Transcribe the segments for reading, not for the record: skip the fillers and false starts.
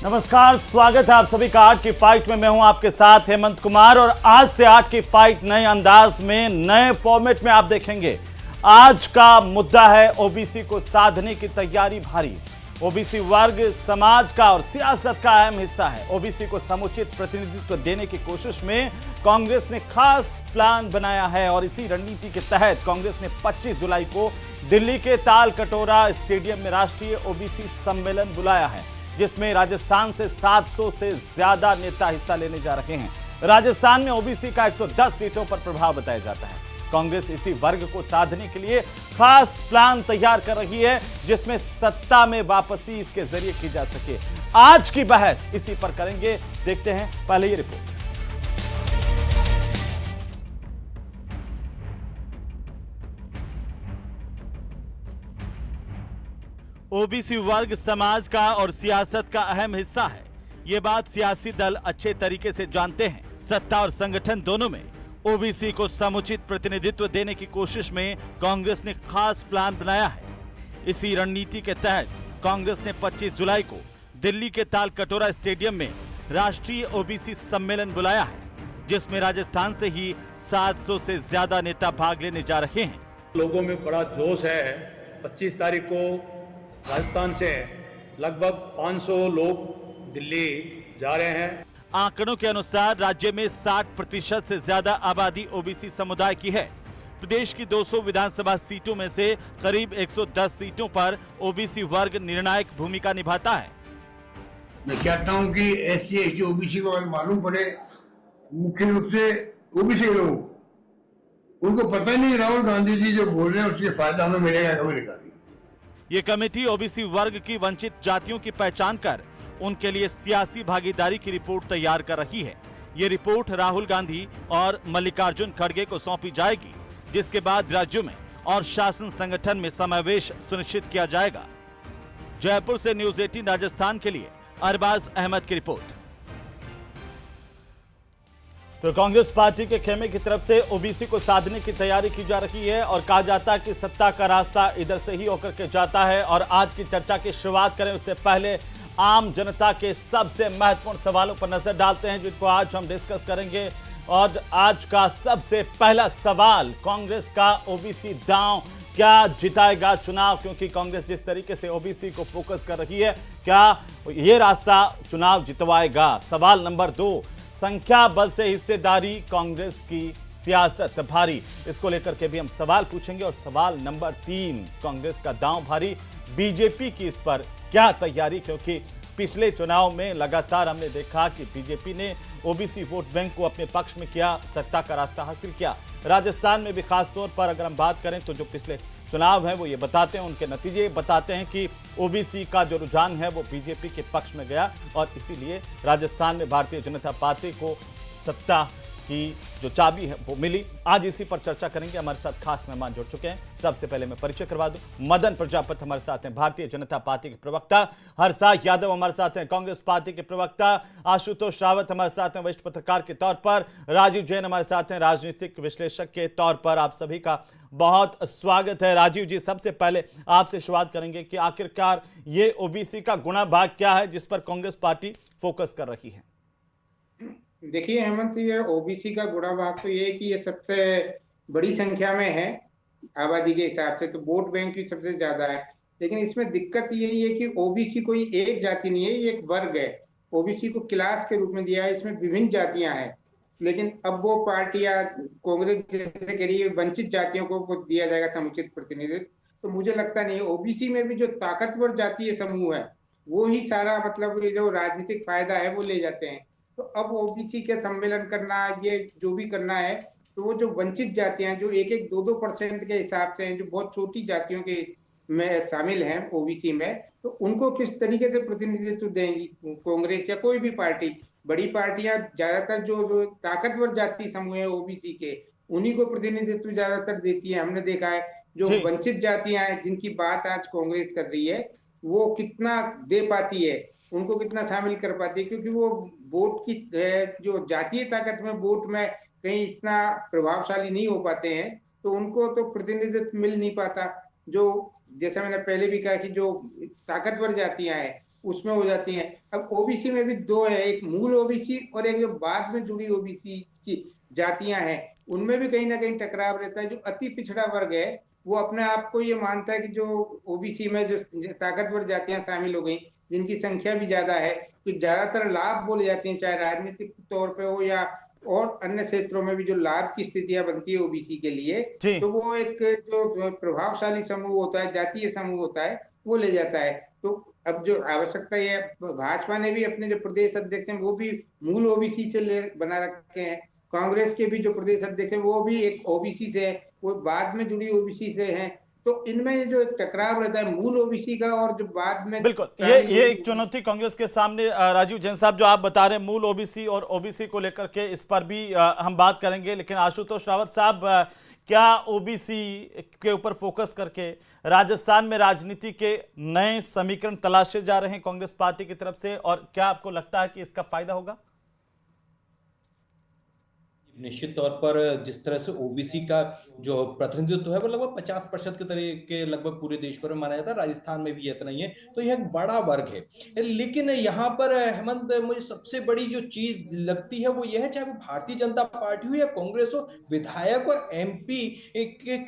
नमस्कार, स्वागत है आप सभी का आठ की फाइट में। मैं हूं आपके साथ हेमंत कुमार और आज से आठ की फाइट नए अंदाज में, नए फॉर्मेट में आप देखेंगे। आज का मुद्दा है ओबीसी को साधने की तैयारी भारी। ओबीसी वर्ग समाज का और सियासत का अहम हिस्सा है। ओबीसी को समुचित प्रतिनिधित्व देने की कोशिश में कांग्रेस ने खास प्लान बनाया है और इसी रणनीति के तहत कांग्रेस ने 25 जुलाई को दिल्ली के ताल कटोरा स्टेडियम में राष्ट्रीय ओबीसी सम्मेलन बुलाया है, जिसमें राजस्थान से 700 से ज्यादा नेता हिस्सा लेने जा रहे हैं। राजस्थान में ओबीसी का 110 सीटों पर प्रभाव बताया जाता है। कांग्रेस इसी वर्ग को साधने के लिए खास प्लान तैयार कर रही है, जिसमें सत्ता में वापसी इसके जरिए की जा सके। आज की बहस इसी पर करेंगे, देखते हैं पहले ये रिपोर्ट। ओबीसी वर्ग समाज का और सियासत का अहम हिस्सा है। ये बात सियासी दल अच्छे तरीके से जानते हैं। सत्ता और संगठन दोनों में ओबीसी को समुचित प्रतिनिधित्व देने की कोशिश में कांग्रेस ने खास प्लान बनाया है। इसी रणनीति के तहत कांग्रेस ने 25 जुलाई को दिल्ली के ताल कटोरा स्टेडियम में राष्ट्रीय ओबीसी सम्मेलन बुलाया है, जिसमें राजस्थान से ही 700 से ज्यादा नेता भाग लेने जा रहे हैं। लोगों में बड़ा जोश है। 25 तारीख को राजस्थान से लगभग 500 लोग दिल्ली जा रहे हैं। आंकड़ों के अनुसार राज्य में 60% से ज्यादा आबादी ओबीसी समुदाय की है। प्रदेश की 200 विधानसभा सीटों में से करीब 110 सीटों पर ओबीसी वर्ग निर्णायक भूमिका निभाता है। मैं चाहता हूं कि एससी एसटी ओबीसी को मालूम पड़े, मुख्य रूप से ओबीसी लोग, उनको पता नहीं राहुल गांधी जी जो बोल रहे हैं उसके फायदा हमें मिलेगा अमेरिका। ये कमेटी ओबीसी वर्ग की वंचित जातियों की पहचान कर उनके लिए सियासी भागीदारी की रिपोर्ट तैयार कर रही है। ये रिपोर्ट राहुल गांधी और मल्लिकार्जुन खड़गे को सौंपी जाएगी, जिसके बाद राज्यों में और शासन संगठन में समावेश सुनिश्चित किया जाएगा। जयपुर से न्यूज 18 राजस्थान के लिए अरबाज अहमद की रिपोर्ट। तो कांग्रेस पार्टी के खेमे की तरफ से ओबीसी को साधने की तैयारी की जा रही है और कहा जाता है कि सत्ता का रास्ता इधर से ही होकर के जाता है। और आज की चर्चा की शुरुआत करें उससे पहले आम जनता के सबसे महत्वपूर्ण सवालों पर नजर डालते हैं, जिनको आज हम डिस्कस करेंगे। और आज का सबसे पहला सवाल, कांग्रेस का ओबीसी दांव क्या जिताएगा चुनाव? क्योंकि कांग्रेस जिस तरीके से ओबीसी को फोकस कर रही है, क्या ये रास्ता चुनाव जितवाएगा? सवाल नंबर 2, संख्या बल से हिस्सेदारी कांग्रेस की सियासत भारी, इसको लेकर के भी हम सवाल पूछेंगे। और सवाल नंबर 3, कांग्रेस का दांव भारी, बीजेपी की इस पर क्या तैयारी? क्योंकि पिछले चुनाव में लगातार हमने देखा कि बीजेपी ने ओबीसी वोट बैंक को अपने पक्ष में किया, सत्ता का रास्ता हासिल किया। राजस्थान में भी खास तौर पर अगर हम बात करें तो जो पिछले चुनाव है वो ये बताते हैं, उनके नतीजे बताते हैं कि ओबीसी का जो रुझान है वो बीजेपी के पक्ष में गया और इसीलिए राजस्थान में भारतीय जनता पार्टी को सत्ता की जो चाबी है वो मिली। आज इसी पर चर्चा करेंगे। हमारे साथ खास मेहमान जुड़ चुके हैं। सबसे पहले मैं परिचय करवा दूं, मदन प्रजापति हमारे साथ हैं, भारतीय जनता पार्टी के प्रवक्ता। हर्षा यादव हमारे साथ हैं, कांग्रेस पार्टी के प्रवक्ता। आशुतोष रावत हमारे साथ हैं, वरिष्ठ पत्रकार के तौर पर। राजीव जैन हमारे साथ हैं, राजनीतिक विश्लेषक के तौर पर। आप सभी का बहुत स्वागत है। राजीव जी, सबसे पहले आपसे शुरुआत करेंगे कि आखिरकार ये ओबीसी का गुणा भाग क्या है जिस पर कांग्रेस पार्टी फोकस कर रही है? देखिए हेमंत, ये ओबीसी का गुणा भाग तो ये है कि ये सबसे बड़ी संख्या में है आबादी के हिसाब से, तो वोट बैंक भी सबसे ज्यादा है। लेकिन इसमें दिक्कत यही है कि ओबीसी कोई एक जाति नहीं है, ये एक वर्ग है। ओबीसी को क्लास के रूप में दिया है, इसमें विभिन्न जातियां हैं। लेकिन अब वो पार्टियां कांग्रेस जैसे कह रही है वंचित जातियों को दिया जाएगा समुचित प्रतिनिधित्व, तो मुझे लगता नहीं है। ओबीसी में भी जो ताकतवर जातीय समूह है वो ही सारा मतलब जो राजनीतिक फायदा है वो ले जाते हैं। तो अब ओबीसी के सम्मेलन करना, ये जो भी करना है, तो वो जो वंचित जातियां जो 1-2% के हिसाब से हैं, जो बहुत छोटी जातियों के में शामिल हैं ओबीसी में, तो उनको किस तरीके से प्रतिनिधित्व देंगी कांग्रेस या कोई भी पार्टी? बड़ी पार्टियां ज्यादातर जो ताकतवर जाति समूह है ओबीसी के, उन्हीं को प्रतिनिधित्व ज्यादातर देती है। हमने देखा है जो वंचित जातियां हैं जिनकी बात आज कांग्रेस कर रही है, वो कितना दे पाती है, उनको कितना शामिल कर पाती है, क्योंकि वो वोट की जो जातीय ताकत में वोट में कहीं इतना प्रभावशाली नहीं हो पाते हैं, तो उनको तो प्रतिनिधित्व मिल नहीं पाता। जो जैसा मैंने पहले भी कहा कि जो ताकतवर जातियां हैं उसमें हो जाती हैं। अब ओबीसी में भी दो है, एक मूल ओबीसी और एक जो बाद में जुड़ी ओबीसी की जातियां हैं, उनमें भी कहीं ना कहीं टकराव रहता है। जो अति पिछड़ा वर्ग है वो अपने आप को ये मानता है कि जो ओबीसी में जो ताकतवर जातियां शामिल हो गई, जिनकी संख्या भी ज्यादा है, तो ज्यादातर लाभ बोले जाते हैं, चाहे राजनीतिक तौर पे हो या और अन्य क्षेत्रों में भी जो लाभ की स्थितियां बनती है ओबीसी के लिए, जी तो वो एक जो प्रभावशाली समूह होता है, जातीय समूह होता है, वो ले जाता है। तो अब जो आवश्यकता है, भाजपा ने भी अपने जो प्रदेश अध्यक्ष हैं वो भी मूल ओबीसी से ले बना रखे हैं। कांग्रेस के भी जो प्रदेश अध्यक्ष हैं वो भी एक ओबीसी से है, वो बाद में जुड़ी ओबीसी से हैं। तो इनमें जो एक टकराव रहता है मूल ओबीसी का और जो बाद में बिल्कुल, शामिल ये हुई एक चुनौती कांग्रेस के सामने। राजीव जैन साहब, जो आप बता रहे हैं मूल ओबीसी और ओबीसी को लेकर के, इस पर भी हम बात करेंगे, लेकिन आशुतोष रावत साहब, क्या ओबीसी के ऊपर फोकस करके राजस्थान में राजनीति के नए समीकरण तलाशे जा रहे हैं कांग्रेस पार्टी की तरफ से, और क्या आपको लगता है कि इसका फायदा होगा? निश्चित तौर पर जिस तरह से ओबीसी का जो प्रतिनिधित्व है वो लगभग 50% के तरीके लगभग पूरे देश भर में माना जाता है, राजस्थान में भी इतना ही है, तो यह एक बड़ा वर्ग है। लेकिन यहाँ पर हेमंत, मुझे सबसे बड़ी जो चीज लगती है वो यह है, चाहे वो भारतीय जनता पार्टी हो या कांग्रेस हो, विधायक और एमपी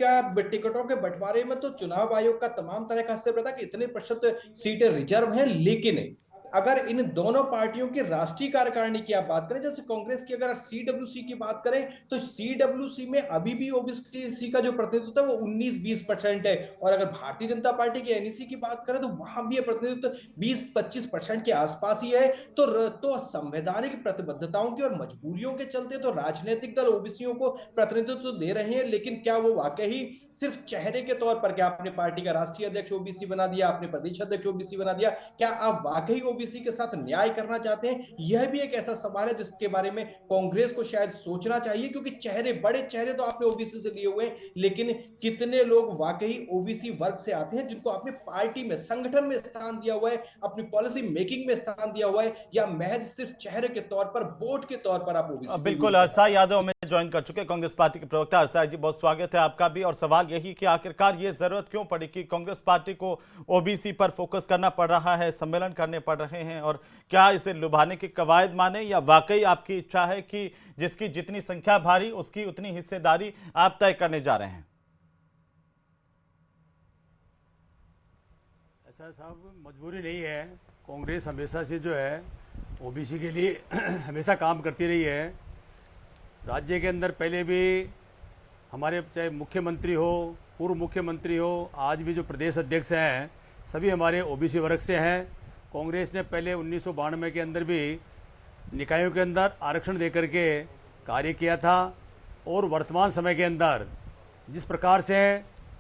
का टिकटों के बंटवारे में तो चुनाव आयोग का तमाम तरह का हस्तक्षेप रहता है कि इतने प्रतिशत सीटें रिजर्व हैं। लेकिन अगर इन दोनों पार्टियों की राष्ट्रीय कार्यकारिणी की आप बात करें, जैसे कांग्रेस की अगर सीडब्ल्यूसी की बात करें, तो सीडब्ल्यूसी में अभी भी ओबीसी का जो प्रतिनिधित्व है वो 19-20% है, और अगर भारतीय जनता पार्टी की एनईसी की बात करें तो वहां भी प्रतिनिधित्व 20-25% के आसपास ही है। तो संवैधानिक प्रतिबद्धताओं की और मजबूरियों के चलते तो राजनीतिक दल ओबीसीओं को प्रतिनिधित्व दे रहे हैं, लेकिन क्या वो वाकई सिर्फ चेहरे के तौर पर, क्या आपने पार्टी का राष्ट्रीय अध्यक्ष ओबीसी बना दिया, आपने प्रदेश अध्यक्ष ओबीसी बना दिया, क्या आप वाकई ओबीसी के साथ न्याय करना चाहते हैं? यह भी एक ऐसा सवाल है जिसके बारे में कांग्रेस को शायद सोचना चाहिए, क्योंकि बड़े चेहरे तो आपने ओबीसी से लिए हुए हैं, लेकिन कितने लोग वाकई ओबीसी वर्ग से आते हैं जिनको आपने पार्टी में, संगठन में स्थान दिया हुआ है, अपनी पॉलिसी मेकिंग में स्थान दिया हुआ है, या महज सिर्फ चेहरे के तौर पर, वोट के तौर पर आप ओबीसी? बिल्कुल, अरसा यादव में ज्वाइन कर चुके कांग्रेस पार्टी के प्रवक्ता। अरसा जी, बहुत स्वागत है आपका भी। और सवाल यही कि आखिरकार ये जरूरत क्यों पड़ी कि कांग्रेस पार्टी को ओबीसी पर फोकस करना पड़ रहा है, सम्मेलन करने पड़ रहे हैं, और क्या इसे लुभाने की कवायद माने, या वाकई आपकी इच्छा है कि जिसकी जितनी संख्या भारी उसकी उतनी हिस्सेदारी आप तय करने जा रहे हैं? ऐसा साहब मजबूरी नहीं है। कांग्रेस हमेशा से जो है ओबीसी के लिए हमेशा काम करती रही है। राज्य के अंदर पहले भी हमारे चाहे मुख्यमंत्री हो, पूर्व मुख्यमंत्री हो, आज भी जो प्रदेश अध्यक्ष हैं सभी हमारे ओबीसी वर्ग से हैं। कांग्रेस ने पहले 1992 के अंदर भी निकायों के अंदर आरक्षण देकर के कार्य किया था, और वर्तमान समय के अंदर जिस प्रकार से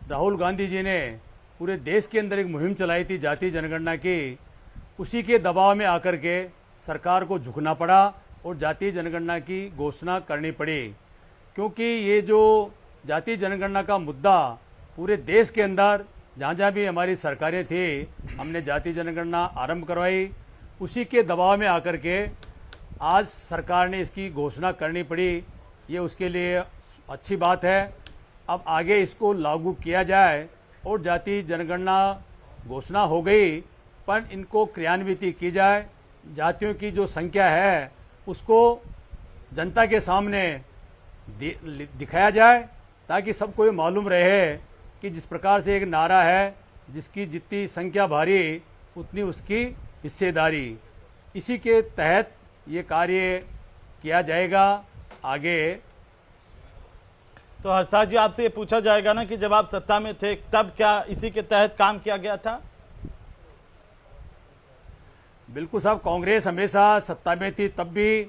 राहुल गांधी जी ने पूरे देश के अंदर एक मुहिम चलाई थी जातीय जनगणना की, उसी के दबाव में आकर के सरकार को झुकना पड़ा और जातीय जनगणना की घोषणा करनी पड़ी। क्योंकि ये जो जातीय जनगणना का मुद्दा पूरे देश के अंदर जहाँ जहाँ भी हमारी सरकारें थी, हमने जातीय जनगणना आरंभ करवाई, उसी के दबाव में आकर के आज सरकार ने इसकी घोषणा करनी पड़ी। ये उसके लिए अच्छी बात है। अब आगे इसको लागू किया जाए, और जातीय जनगणना घोषणा हो गई पर इनको क्रियान्वित की जाए, जातियों की जो संख्या है उसको जनता के सामने दिखाया जाए, ताकि सबको ये मालूम रहे कि जिस प्रकार से एक नारा है, जिसकी जितनी संख्या भारी उतनी उसकी हिस्सेदारी, इसी के तहत ये कार्य किया जाएगा आगे। तो हर्षा जी, आपसे ये पूछा जाएगा ना कि जब आप सत्ता में थे तब क्या इसी के तहत काम किया गया था? बिल्कुल साहब, कांग्रेस हमेशा सत्ता में थी तब भी,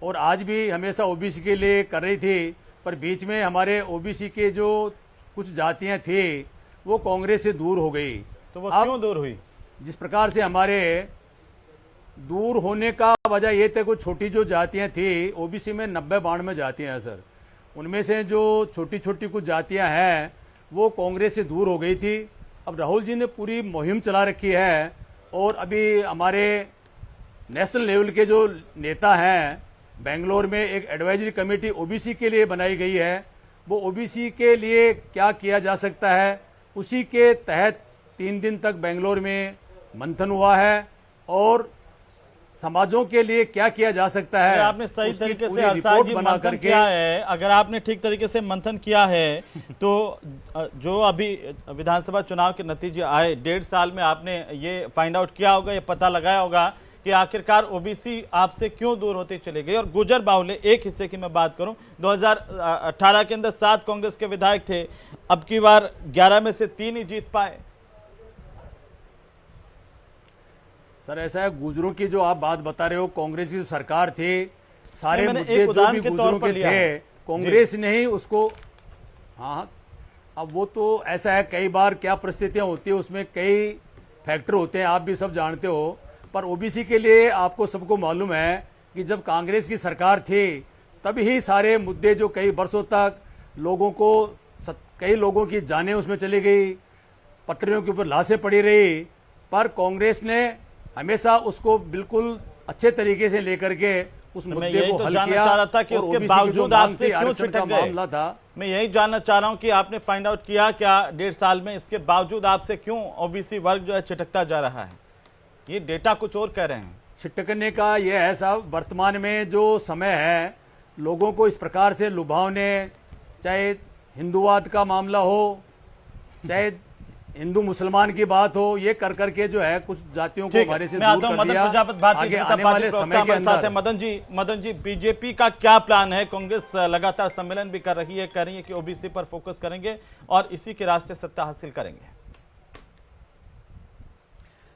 और आज भी हमेशा ओबीसी के लिए कर रही थी, पर बीच में हमारे ओबीसी के जो कुछ जातियां थी वो कांग्रेस से दूर हो गई। तो वो क्यों दूर हुई? जिस प्रकार से हमारे दूर होने का वजह ये थे, कुछ छोटी जो जातियां थी, ओबीसी में 90-92 जातियां हैं सर, उनमें से जो छोटी छोटी कुछ जातियां हैं वो कांग्रेस से दूर हो गई थी। अब राहुल जी ने पूरी मुहिम चला रखी है, और अभी हमारे नेशनल लेवल के जो नेता हैं, बेंगलोर में एक एडवाइजरी कमेटी ओबीसी के लिए बनाई गई है। वो ओबीसी के लिए क्या किया जा सकता है, उसी के तहत 3 दिन तक बेंगलोर में मंथन हुआ है, और समाजों के लिए क्या किया जा सकता है, अगर आपने सही उसकी तरीके पूरी से हर्षाद रिपोर्ट जी बना मंथन करके किया है, अगर आपने ठीक तरीके से मंथन किया है तो जो अभी विधानसभा चुनाव के नतीजे आए 1.5 साल में आपने ये फाइंड आउट किया होगा, ये पता लगाया होगा कि आखिरकार ओबीसी आपसे क्यों दूर होते चले गए। और गुजर बावले एक हिस्से की मैं बात करूं, 2018 के अंदर 7 कांग्रेस के विधायक थे, अब की बार 11 में से 3 ही जीत पाए। सर ऐसा है, गुजरों की जो आप बात बता रहे हो, कांग्रेस की सरकार थी, सारे मैंने मुद्दे एक जो उदाहरण भी के तौर गुजरों पर के लिया थे है। कांग्रेस ने ही उसको, हाँ अब वो तो ऐसा है, कई बार क्या परिस्थितियां होती है उसमें कई फैक्टर होते हैं, आप भी सब जानते हो। पर ओबीसी के लिए आपको सबको मालूम है कि जब कांग्रेस की सरकार थी तब ही सारे मुद्दे जो कई वर्षों तक लोगों को, कई लोगों की जानें उसमें चली गई, पटरियों के ऊपर लाशें पड़ी रही, पर कांग्रेस ने हमेशा उसको बिल्कुल अच्छे तरीके से लेकर के उस मैं मुद्दे यही को तो हल जानना किया। चाह रहा था कि और उसके OBC की जो बावजूद मांग आपसे थी, क्यों आरक्षण छिटक का गए। मामला था। मैं यही जानना चाह रहा हूं कि आपने फाइंड आउट किया क्या 1.5 साल में, इसके बावजूद आपसे क्यों ओबीसी वर्ग जो है छिटकता जा रहा है। ये डेटा कुछ और कह रहे हैं। छिटकने का ये है साहब, वर्तमान में जो समय है लोगों को इस प्रकार से लुभावने, चाहे हिंदूवाद का मामला हो, चाहे हिंदू मुसलमान की बात हो, ये कर करके जो है कुछ जातियों को ठीक हमारे है, से मैं दूर आता हूं कर मदन दिया। प्रजापति, भारतीय आगे जनता आने पार्टी वाले प्रवक्ता समय के हमारे साथ है। अंदर मदन जी बीजेपी का क्या प्लान है। कांग्रेस लगातार सम्मेलन भी कर रही है, कह रही है कि ओबीसी पर फोकस करेंगे और इसी के रास्ते सत्ता हासिल करेंगे।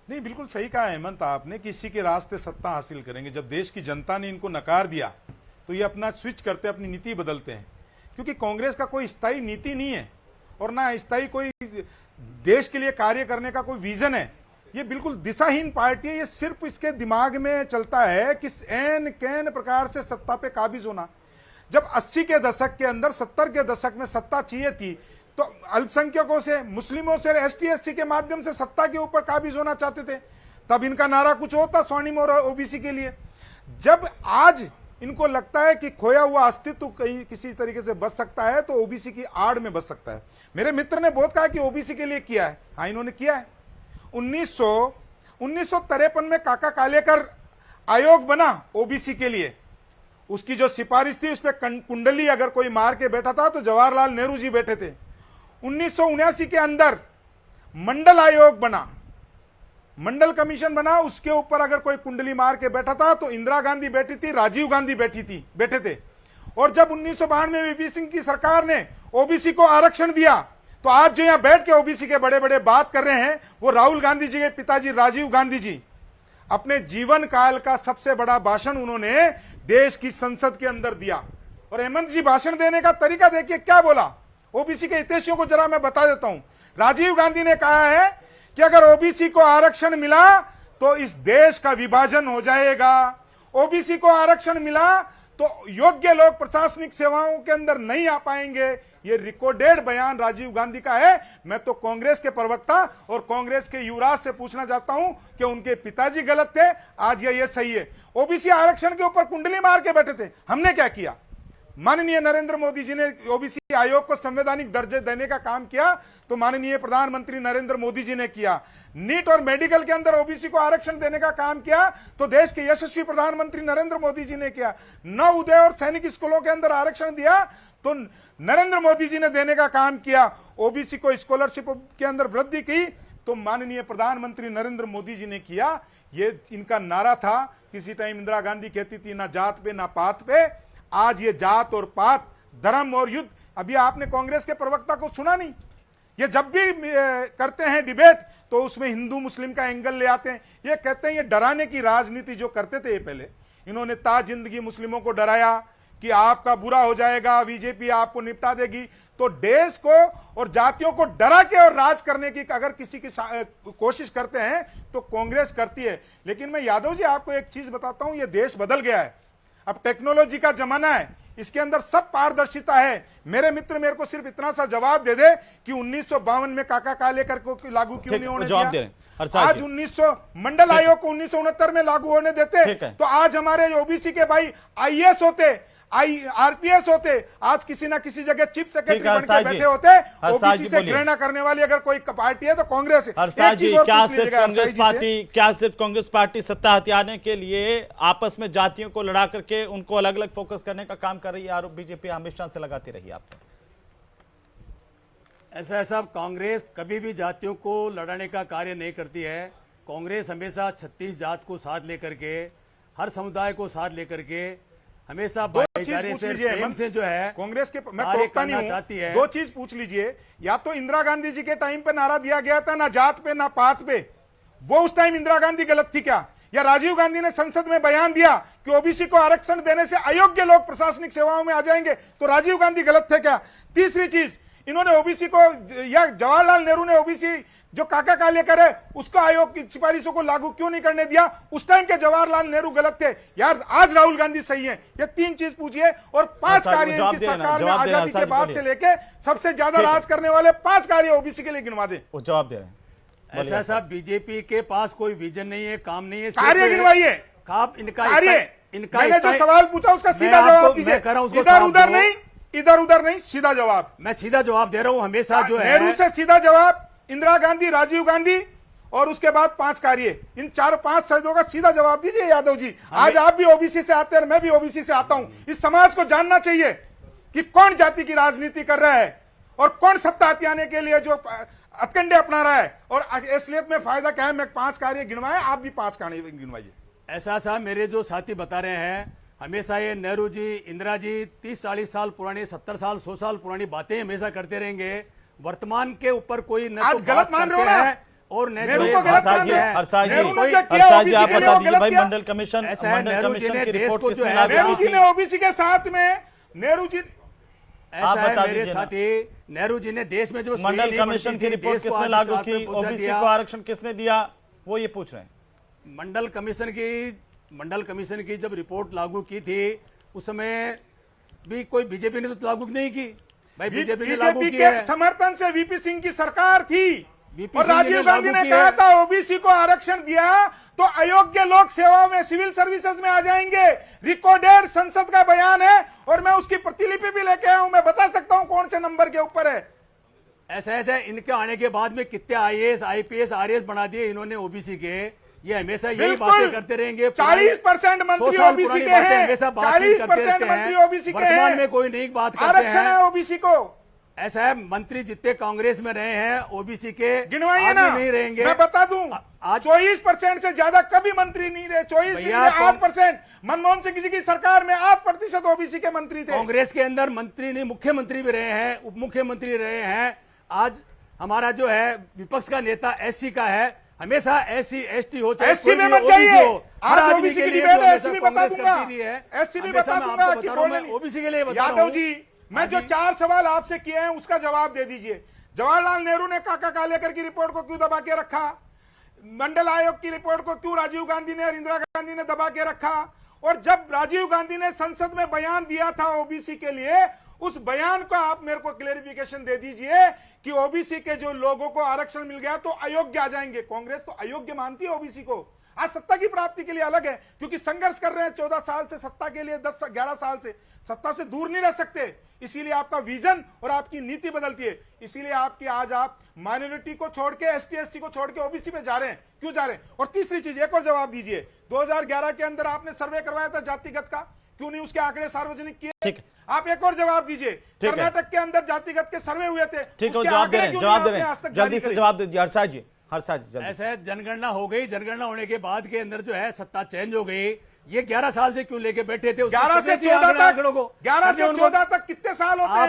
नहीं, बिल्कुल सही कहा हेमंत आपने कि इसी के रास्ते सत्ता हासिल करेंगे। जब देश की जनता ने इनको नकार दिया तो ये अपना स्विच करते, अपनी नीति बदलते हैं, क्योंकि कांग्रेस का कोई स्थायी नीति नहीं है और ना स्थायी कोई देश के लिए कार्य करने का कोई विजन है। ये बिल्कुल दिशाहीन पार्टी है। ये सिर्फ इसके दिमाग में चलता है कि एन कैन प्रकार से सत्ता पे काबिज होना। जब 80 के दशक के अंदर, 70 के दशक में सत्ता चाहिए थी तो अल्पसंख्यकों से, मुस्लिमों से, एसटी एससी के माध्यम से सत्ता के ऊपर काबिज होना चाहते थे। तब इनका नारा कुछ होता स्वर्णिम और ओबीसी के लिए। जब आज इनको लगता है कि खोया हुआ अस्तित्व कहीं किसी तरीके से बच सकता है तो ओबीसी की आड़ में बच सकता है। मेरे मित्र ने बहुत कहा कि ओबीसी के लिए किया है। हाँ, इन्होंने किया है। 1953 में काका कालेकर आयोग बना ओबीसी के लिए। उसकी जो सिफारिश थी उस पर कुंडली अगर कोई मार के बैठा था तो जवाहरलाल नेहरू जी बैठे थे। 1979 के अंदर मंडल आयोग बना, मंडल कमीशन बना। उसके ऊपर अगर कोई कुंडली मार के बैठा था तो इंदिरा गांधी बैठी थी, राजीव गांधी बैठे थे। और जब 1992 में वीपी सिंह की सरकार ने ओबीसी को आरक्षण दिया तो आज जो यहां बैठ के ओबीसी के बड़े बड़े बात कर रहे हैं वो राहुल गांधी जी के पिताजी राजीव गांधी जी। अपने जीवन काल का सबसे बड़ा भाषण उन्होंने देश की संसद के अंदर दिया। और हेमंत जी भाषण देने का तरीका देखिए क्या बोला। ओबीसी के हितैषियों को जरा मैं बता देता हूं। राजीव गांधी ने कहा है कि अगर ओबीसी को आरक्षण मिला तो इस देश का विभाजन हो जाएगा। ओबीसी को आरक्षण मिला तो योग्य लोग प्रशासनिक सेवाओं के अंदर नहीं आ पाएंगे। ये रिकॉर्डेड बयान राजीव गांधी का है। मैं तो कांग्रेस के प्रवक्ता और कांग्रेस के युवराज से पूछना चाहता हूं कि उनके पिताजी गलत थे, आज ये सही है। ओबीसी आरक्षण के ऊपर कुंडली मार के बैठे थे। हमने क्या किया? माननीय नरेंद्र मोदी जी ने ओबीसी आयोग को संवैधानिक दर्जे देने का काम किया तो माननीय प्रधानमंत्री नरेंद्र मोदी जी ने किया। नीट और मेडिकल के अंदर ओबीसी को आरक्षण देने का काम किया तो देश के यशस्वी प्रधानमंत्री नरेंद्र मोदी जी ने किया। नवोदय और सैनिक स्कूलों के अंदर आरक्षण दिया तो नरेंद्र मोदी जी ने देने का काम किया। ओबीसी को स्कॉलरशिप के अंदर वृद्धि की तो माननीय प्रधानमंत्री नरेंद्र मोदी जी ने किया। ये इनका नारा था। किसी टाइम इंदिरा गांधी कहती थी ना जात पे ना पात पे। आज ये जात और पात, धर्म और युद्ध। अभी आपने कांग्रेस के प्रवक्ता को सुना नहीं। ये जब भी करते हैं डिबेट तो उसमें हिंदू मुस्लिम का एंगल ले आते हैं। ये कहते हैं ये डराने की राजनीति जो करते थे ये पहले, इन्होंने ता जिंदगी मुस्लिमों को डराया कि आपका बुरा हो जाएगा, बीजेपी आपको निपटा देगी। तो देश को और जातियों को डरा के और राज करने की अगर किसी की कोशिश करते हैं तो कांग्रेस करती है। लेकिन मैं यादव जी आपको एक चीज बताता हूं, ये देश बदल गया है। अब टेक्नोलॉजी का जमाना है, इसके अंदर सब पारदर्शिता है। मेरे मित्र मेरे को सिर्फ इतना सा जवाब दे दे कि 1952 में काका कालेकर को लागू क्यों नहीं होने दिया। आज 1900 मंडल आयोग को 1969 में लागू होने देते तो आज हमारे ओबीसी के भाई आईएएस होते, आरपीएस होते, आज किसी ना किसी जगह चीफ सेक्रेटरी ठीक है, बन के हर्षाज जी। बैठे होते। हर्षाज ओबीसी जी से बोलिए। घृणा करने वाली अगर कोई पार्टी है तो कांग्रेस है। हर्षाज एक जी, चीज और क्या पूछ सिर्फ लीजिएगा कांग्रेस हर्षाज जी से। पार्टी, क्या सिर्फ कांग्रेस पार्टी सत्ता हथियाने के लिए आपस में जातियों को लड़ा करके उनको अलग अलग फोकस करने का काम कर रही है? आरोप बीजेपी हमेशा से लगाती रही है आप पर। ऐसा है साहब, कांग्रेस कभी भी जातियों को लड़ाने का कार्य नहीं करती है। कांग्रेस हमेशा 36 जात को साथ लेकर के, हर समुदाय को साथ लेकर के, हमेशा दो चीज भाईचारे पूछ से, लीजिए, प्रेम से जो है कांग्रेस के, मैं कार्य टोकता नहीं करना चाहती हूं, है। दो चीज पूछ लीजिए। या तो इंदिरा गांधी जी के टाइम पे नारा दिया गया था ना जात पे ना पात पे, वो उस टाइम इंदिरा गांधी गलत थी क्या? या राजीव गांधी ने संसद में बयान दिया कि ओबीसी को आरक्षण देने से अयोग्य लोग प्रशासनिक सेवाओं में आ जाएंगे, तो राजीव गांधी गलत थे क्या? तीसरी चीज, इन्होंने ओबीसी को, या जवाहरलाल नेहरू ने ओबीसी जो काका कालेकर है उसको आयोग की सिफारिशों को लागू क्यों नहीं करने दिया? उस टाइम के जवाहरलाल नेहरू गलत थे यार, आज राहुल गांधी सही है। ये तीन चीज पूछिए और 5 कार्य इनकी सरकार में आजादी के बाद से लेके सबसे ज्यादा राज करने वाले 5 कार्य ओबीसी के लिए गिनवा दे। वो जवाब दे रहे हैं। ऐसा साहब, बीजेपी के पास कोई विजन नहीं है, काम नहीं है, कार्य गिनवाइए। इनका मैंने जो सवाल पूछा उसका सीधा जवाब दीजिए, इधर उधर नहीं, इधर उधर नहीं, सीधा जवाब। मैं सीधा जवाब दे रहा हूं हमेशा जो है। नेहरू से सीधा जवाब, इंदिरा गांधी, राजीव गांधी और उसके बाद 5 कार्य, इन 4-5 शब्दों का सीधा जवाब दीजिए यादव जी। आज आप भी ओबीसी से आते हैं, मैं भी ओबीसी से आता हूं। इस समाज को जानना चाहिए कि कौन जाति की राजनीति कर रहा है और कौन सत्ता हथियाने के लिए जो अतकंडे अपना रहा है और असलियत में फायदा क्या है। मैं 5 कार्य गिनवाए, आप भी 5 कार्य गिनवाइए। ऐसा साहब, मेरे जो साथी बता रहे हैं, हमेशा ये नेहरू जी, इंदिरा जी 30-40 साल पुरानी, 70 साल 100 साल पुरानी बातें हमेशा करते रहेंगे। वर्तमान के ऊपर कोई न आज तो गलत बात मान रहे हो करते ना? हैं और नेहरू को गलत मान रहे हैं। हर्षाज जी, नेहरू ने जो किया हर्षाज जी, ओबीसी आप के लिए बता वो दीजिए गलत भाई, किया। मंडल कमीशन, ऐसा है, मंडल नेहरू जी कमीशन ने की देश रिपोर्ट को जो किसने है, लागू नेहरू की जी थी? ने ओबीसी के साथ में, नेहरू जी, ऐसा है बता मेरे दीजिए ना। साथी, नेहरू जी ने देश में जो मंडल सुई नहीं कमीशन बनती की थी, रिपोर्ट देश को किसने आज लागू साथ में की? पहुंचा ओबीसी दिया। को आरक्षण किसने दिया? वो ये पूछ रहे हैं। मंडल कमीशन की जब रिपोर्ट लागू की थी उस समय भी कोई बीजेपी ने तो लागू नहीं की भाई, बीजेपी ने लागू बीजेपी की है। के समर्थन से वीपी सिंह की सरकार थी वीपी और सिंह जी ने राजीव गांधी लागू ने की कहा है। था ओबीसी को आरक्षण दिया तो अयोग्य लोग सेवा में, सिविल सर्विसेज में आ जाएंगे। रिकॉर्डेड संसद का बयान है और मैं उसकी प्रतिलिपि भी लेके आया हूं, मैं बता सकता हूं कौन से नंबर के ऊपर है। ऐसा इनके आने के बाद में कितने आईएएस, आईपीएस, आरएएस बना दिए इन्होंने ओबीसी के। ये हमेशा यही बातें करते रहेंगे। 40% मंत्री ओबीसी के हैं, 40% मंत्री ओबीसी के हैं। वर्तमान में कोई नई बात करते आरक्षण है हैं। ओबीसी को। ऐसा है, मंत्री जितने कांग्रेस में रहे हैं ओबीसी के, गिनवाइए आगे ना, नहीं रहेंगे। मैं बता दूं, आज 24% से ज्यादा कभी मंत्री नहीं रहे। 24 नहीं भैया, रहे, 8%। मनमोहन सिंह जी की सरकार में 8% ओबीसी के मंत्री थे। कांग्रेस के अंदर मंत्री नहीं, मुख्यमंत्री भी रहे हैं, उप मुख्यमंत्री रहे हैं। आज हमारा जो है विपक्ष का नेता एससी का है, हमेशा एससी एसटी हो चाहे एससी में मत जाइए, हर आज आदमी ओबीसी के की लिए डिबेट जो है, हमेशा एससी भी बता कांग्रेस दूंगा, करती रही है। एससी भी हमेशा बता मैं दूंगा आपको कि बता रहा हूं, बोलने मैं नहीं। ओबीसी के लिए बता रहा यादव हूं। जी, मैं हाँ जो जी। 4 सवाल आपसे किए हैं उसका जवाब दे दीजिए। जवाहरलाल नेहरू ने काका कालेकर की रिपोर्ट को क्यों दबा के रखा? मंडल आयोग की रिपोर्ट को क्यों राजीव गांधी ने और इंदिरा गांधी ने दबा के रखा? और जब राजीव गांधी ने संसद में बयान दिया था ओबीसी के लिए, उस बयान को आप मेरे को क्लेरिफिकेशन दे दीजिए कि ओबीसी के जो लोगों को आरक्षण मिल गया तो अयोग्य आ जाएंगे। कांग्रेस तो अयोग्य मानती है ओबीसी को। आज सत्ता की प्राप्ति के लिए अलग है, क्योंकि संघर्ष कर रहे हैं 14 साल से सत्ता के लिए, 10-11 साल से सत्ता से दूर नहीं रह सकते। इसीलिए आपका विजन और आपकी नीति बदलती है। इसीलिए आपकी आज आप माइनॉरिटी को छोड़ के, एसटी एससी को छोड़ के ओबीसी पे जा रहे हैं। क्यों जा रहे हैं? और तीसरी चीज, एक और जवाब दीजिए, 2011 के अंदर आपने सर्वे करवाया था जातिगत का, क्यों नहीं उसके आंकड़े सार्वजनिक किए? ठीक, आप एक और जवाब दीजिए। कर्नाटक के अंदर जातिगत के सर्वे हुए थे, ठीक है, उसके जवाब दे आंकड़े रहे हैं, क्यों जवाब नहीं दे रहे आपने हैं, आज तक जल्दी जारी से करे? जवाब दे दीजिए हर्षाज जी, हर्षाज जी जल्दी। ऐसा है, जनगणना हो गई, जनगणना होने के बाद के अंदर जो है सत्ता चेंज हो गई। ये 11 साल से क्यों लेके बैठे थे? 11 से 14 तक, 11 से 14 तक कितने साल होते हैं?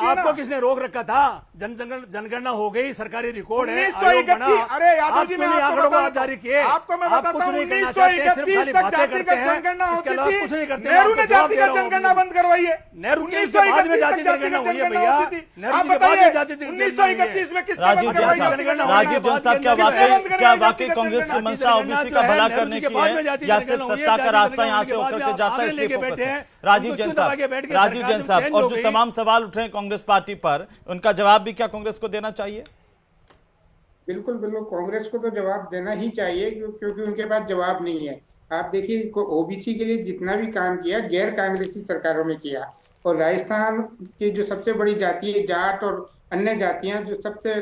आपको किसने रोक रखा था? जनगणना हो गई, सरकारी रिकॉर्ड है, 1931। अरे यादव जी, मैं आंकड़ों को जारी किए। आपको मैं आप बताता कुछ हूं, नहीं करना चाहते, सिर्फ 1931 खाली तक बातें जातिगत करते हैं, जनगणना इसके होती अलावा थी। कुछ नहीं करते। नेहरू ने आपको जवाब दे जातिगत रहा हूं। जनगणना बंद करवाई है। नेहरू के बाद में जाति जनगणना हुई है भैया। होती थी। नेहरू आप जी के बाद बताइए, में जाति जनगणना हुई है। 1931 में किसने राजीव बंद करवाई जैन जातिगत साहब, जनगणना? राजीव जैन साहब, क्या वाकई कांग्रेस की मंशा ओबीसी का भला करने की है या सिर्फ सत्ता का रास्ता यहाँ से होकर के जाता है, इसलिए फोकस है? राजीव जैन साहब, और जो तमाम सवाल उठ रहे हैं कांग्रेस पार्टी पर, उनका जवाब भी क्या कांग्रेस को देना चाहिए? बिल्कुल बिल्कुल, कांग्रेस को तो जवाब देना ही चाहिए, क्योंकि उनके पास जवाब नहीं है। आप देखिए ओबीसी के लिए जितना भी काम किया गैर कांग्रेसी सरकारों ने किया, और राजस्थान की जो सबसे बड़ी जाति है जाट और अन्य जातियां जो सबसे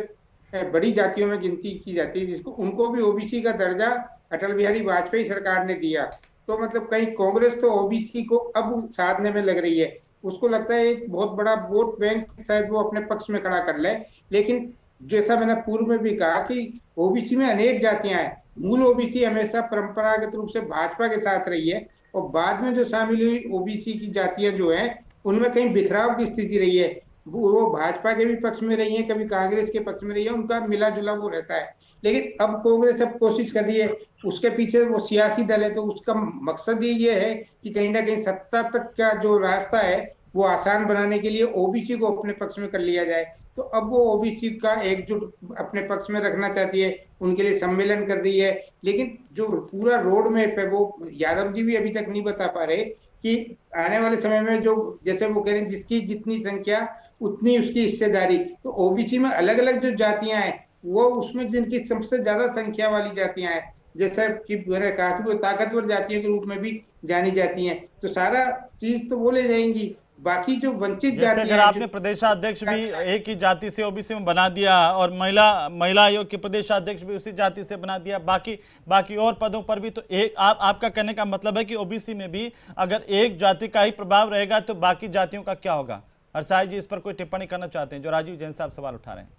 बड़ी जातियों में गिनती की जाती है, जिसको उनको भी ओबीसी का दर्जा अटल बिहारी वाजपेयी सरकार ने दिया। तो मतलब कहीं कांग्रेस तो ओबीसी को अब साधने में लग रही है, उसको लगता है एक बहुत बड़ा वोट बैंक शायद वो अपने पक्ष में खड़ा कर ले। लेकिन जैसा मैंने पूर्व में भी कहा कि ओबीसी में अनेक जातियां हैं, मूल ओबीसी हमेशा परंपरागत रूप से भाजपा के साथ रही है, और बाद में जो शामिल हुई ओबीसी की जातियां जो हैं उनमें कहीं बिखराव की स्थिति रही है, वो भाजपा के भी पक्ष में रही है, कभी कांग्रेस के पक्ष में रही है, उनका मिला जुला वो रहता है। लेकिन अब कांग्रेस अब कोशिश कर रही है, उसके पीछे वो सियासी दल है, तो उसका मकसद ये है कि कहीं ना कहीं सत्ता तक का जो रास्ता है वो आसान बनाने के लिए ओबीसी को अपने पक्ष में कर लिया जाए। तो अब वो ओबीसी का एकजुट अपने पक्ष में रखना चाहती है, उनके लिए सम्मेलन कर रही है। लेकिन जो पूरा रोड मैप है वो यादव जी भी अभी तक नहीं बता पा रहे कि आने वाले समय में जो, जैसे वो कह रहे हैं जिसकी जितनी संख्या उतनी उसकी हिस्सेदारी, तो ओबीसी में अलग अलग जो जातियां हैं वो उसमें जिनकी सबसे ज्यादा संख्या वाली जातियां हैं, जैसे कि मैंने कहा कि वो ताकतवर जातियों के रूप में भी जानी जाती हैं, तो सारा चीज तो वो ले जाएंगी। बाकी जो वंचित जैसे जातियां अगर हैं, आपने प्रदेशाध्यक्ष भी एक ही जाति से ओबीसी में बना दिया और महिला आयोग के प्रदेशाध्यक्ष भी उसी जाति से बना दिया, बाकी और पदों पर भी, तो एक आपका कहने का मतलब है कि ओबीसी में भी अगर एक जाति का ही प्रभाव रहेगा तो बाकी जातियों का क्या होगा? हरसाई जी इस पर कोई टिप्पणी करना चाहते हैं? जो राजीव जैन साहब सवाल उठा रहे हैं।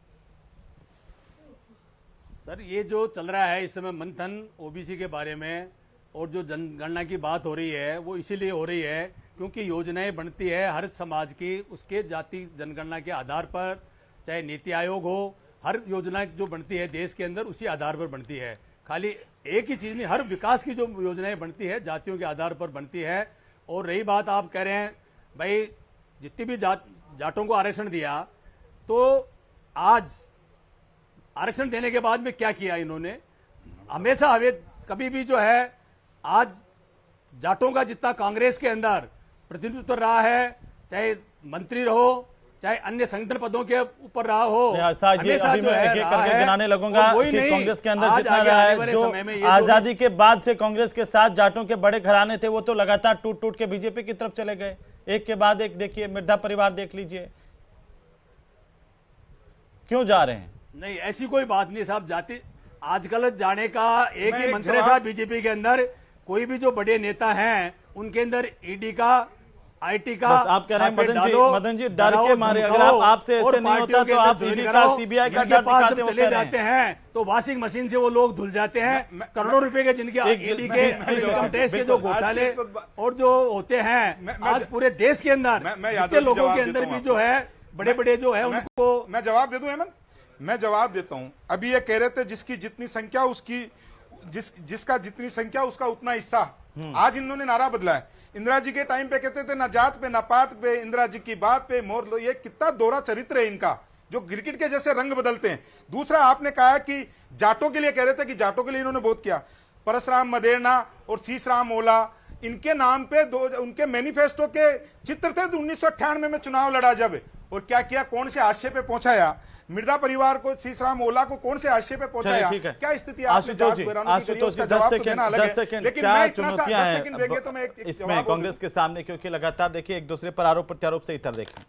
सर, ये जो चल रहा है इस समय मंथन ओबीसी के बारे में और जो जनगणना की बात हो रही है वो इसीलिए हो रही है क्योंकि योजनाएं बनती है हर समाज की उसके जाति जनगणना के आधार पर, चाहे नीति आयोग हो, हर योजना जो बनती है देश के अंदर उसी आधार पर बनती है। खाली एक ही चीज़ नहीं, हर विकास की जो योजनाएं बनती है जातियों के आधार पर बनती है। और रही बात आप कह रहे हैं भाई जितनी भी जाटों को आरक्षण दिया, तो आज आरक्षण देने के बाद में क्या किया इन्होंने? हमेशा कभी भी जो है आज जाटों का जितना कांग्रेस के अंदर प्रतिनिधित्व रहा है, चाहे मंत्री रहो चाहे अन्य संगठन पदों के ऊपर रहा हो, हमेशा अभी मैं एक करके गिनाने लगूंगा कि कांग्रेस के अंदर जितना रहा है, जो आजादी के बाद से कांग्रेस के साथ जाटों के बड़े घराने थे वो तो लगातार टूट के बीजेपी की तरफ चले गए, एक के बाद एक। देखिए मिर्धा परिवार देख लीजिए, क्यों जा रहे हैं? नहीं, ऐसी कोई बात नहीं साहब। जाति आजकल जाने का एक ही मंत्र है साहब बीजेपी के अंदर। कोई भी जो बड़े नेता हैं उनके अंदर ईडी का, आईटी का, आप कह रहे हैं मदन जी डर के मारे, अगर आपसे ऐसे नहीं होता तो आप ईडी का, सीबीआई का डर दिखाते हो, चले जाते हैं तो वॉशिंग मशीन से वो लोग धुल जाते हैं। करोड़ों रुपए के जिनके ईडी के, इनकम टैक्स के जो घोटाले और जो होते हैं आज पूरे देश के अंदर, जितने लोगों के अंदर भी जो है बड़े बड़े जो है उनको। मैं जवाब दे दूं हेमंत, मैं जवाब देता हूं। अभी ये कह रहे थे जिसकी जितनी संख्या उसकी, जिसका जितनी संख्या उसका उतना हिस्सा। आज इन्होंने नारा बदला है। इंदिरा जी के टाइम पे कहते थे ना जात पे ना पात पे, इंदिरा जी की बात पे मोर लो। ये कितना दोहरा चरित्र है इनका, जो क्रिकेट के जैसे रंग बदलते हैं। दूसरा, आपने कहा कि जाटों के लिए कह रहे थे कि जाटों के लिए इन्होंने बहुत किया। परसराम मदेरना और शीशराम ओला, इनके नाम पे उनके मैनिफेस्टो के चित्र थे 1998 में चुनाव लड़ा जब, और क्या किया, कौन से आशय पे पहुंचाया मिर्धा परिवार को, शीशराम ओला को कौन से आशय पे पहुंचाया, क्या स्थिति? आशुतोष जी 10 सेकंड, क्या चुनौतियां हैं इसमें कांग्रेस के सामने? क्योंकि लगातार देखिए एक दूसरे पर आरोप प्रत्यारोप से इतर देखें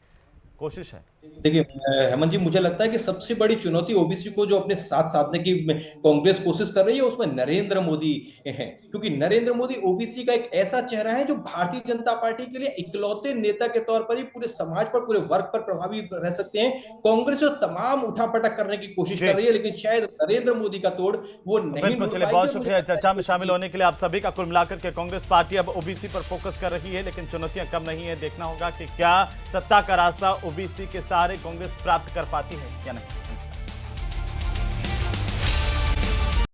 कोशिश है। देखिए हेमंत जी, मुझे लगता है कि सबसे बड़ी चुनौती ओबीसी को जो अपने साथ साधने की कांग्रेस कोशिश कर रही है उसमें नरेंद्र मोदी है, क्योंकि नरेंद्र मोदी ओबीसी का एक ऐसा चेहरा है जो भारतीय जनता पार्टी के लिए इकलौते नेता के तौर पर ही पूरे समाज पर, पूरे वर्ग पर प्रभावी रह सकते हैं। कांग्रेस जो तमाम उठापटक करने की कोशिश कर रही है, लेकिन शायद नरेंद्र मोदी का तोड़ वो नहीं। चलिए, बहुत शुक्रिया चर्चा में शामिल होने के लिए आप सभी का। कुल मिलाकर के कांग्रेस पार्टी अब ओबीसी पर फोकस कर रही है, लेकिन चुनौतियां कम नहीं है। देखना होगा कि क्या सत्ता का रास्ता ओबीसी के सारे कांग्रेस प्राप्त कर पाती है या नहीं।